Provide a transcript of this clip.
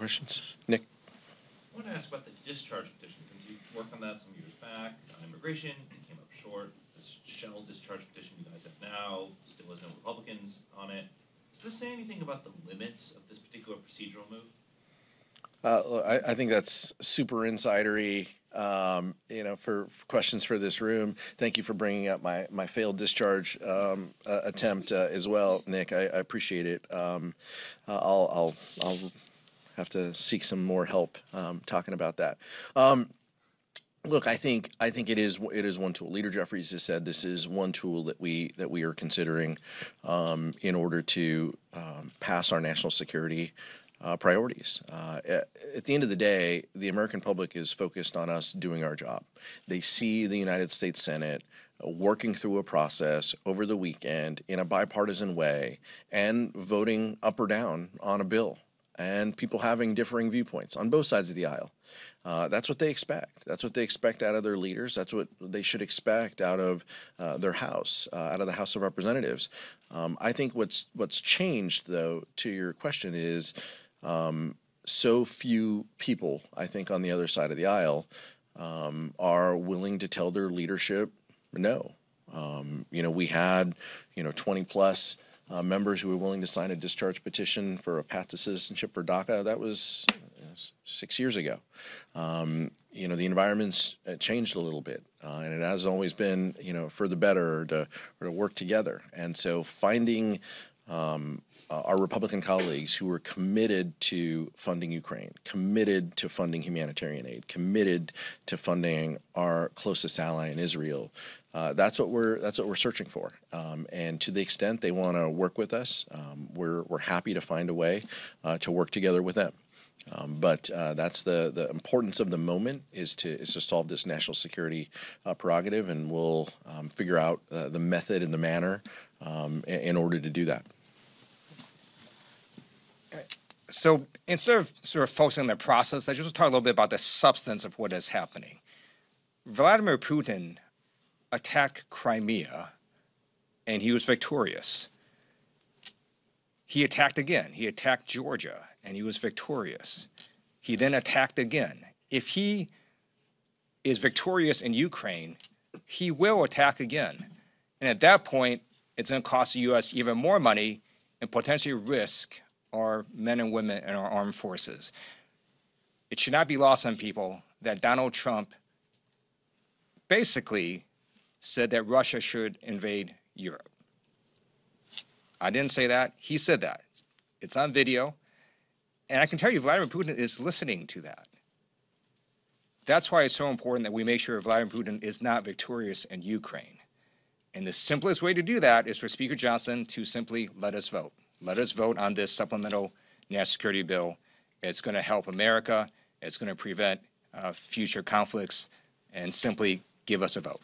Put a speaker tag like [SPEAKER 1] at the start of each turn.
[SPEAKER 1] questions? Nick?
[SPEAKER 2] I want to ask about the discharge petition. Since you worked on that some years back on immigration, you came up short. This shell discharge petition you guys have now still has no Republicans on it. Does this say anything about the limits of this particular procedural move?
[SPEAKER 1] I think that's super insidery. For questions for this room, thank you for bringing up my failed discharge attempt as well, Nick. I appreciate it. I'll have to seek some more help talking about that. Look, I think it is one tool. Leader Jeffries has said this is one tool that we are considering in order to pass our national security priorities. At the end of the day, the American public is focused on us doing our job. They see the United States Senate working through a process over the weekend in a bipartisan way and voting up or down on a bill, and people having differing viewpoints on both sides of the aisle. That's what they expect. That's what they expect out of their leaders. That's what they should expect out of their House, out of the House of Representatives. I think what's changed, though, to your question is so few people, I think, on the other side of the aisle are willing to tell their leadership no. We had 20 plus members who were willing to sign a discharge petition for a path to citizenship for DACA. That was 6 years ago. The environment's changed a little bit, and it has always been, for the better, to work together. And so finding our Republican colleagues who are committed to funding Ukraine, committed to funding humanitarian aid, committed to funding our closest ally in Israel, that's what we're searching for. And to the extent they want to work with us, we're happy to find a way to work together with them. But that's the importance of the moment is to solve this national security prerogative, and we'll figure out the method and the manner in order to do that.
[SPEAKER 3] So instead of sort of focusing on the process, I just want to talk a little bit about the substance of what is happening. Vladimir Putin attacked Crimea, and he was victorious. He attacked again. He attacked Georgia, and he was victorious. He then attacked again. If he is victorious in Ukraine, he will attack again. And at that point, it's going to cost the U.S. even more money and potentially risk our men and women in our armed forces. It should not be lost on people that Donald Trump basically said that Russia should invade Europe. I didn't say that. He said that. It's on video. And I can tell you, Vladimir Putin is listening to that. That's why it's so important that we make sure Vladimir Putin is not victorious in Ukraine. And the simplest way to do that is for Speaker Johnson to simply let us vote. Let us vote on this supplemental national security bill. It's going to help America. It's going to prevent future conflicts, and simply give us a vote.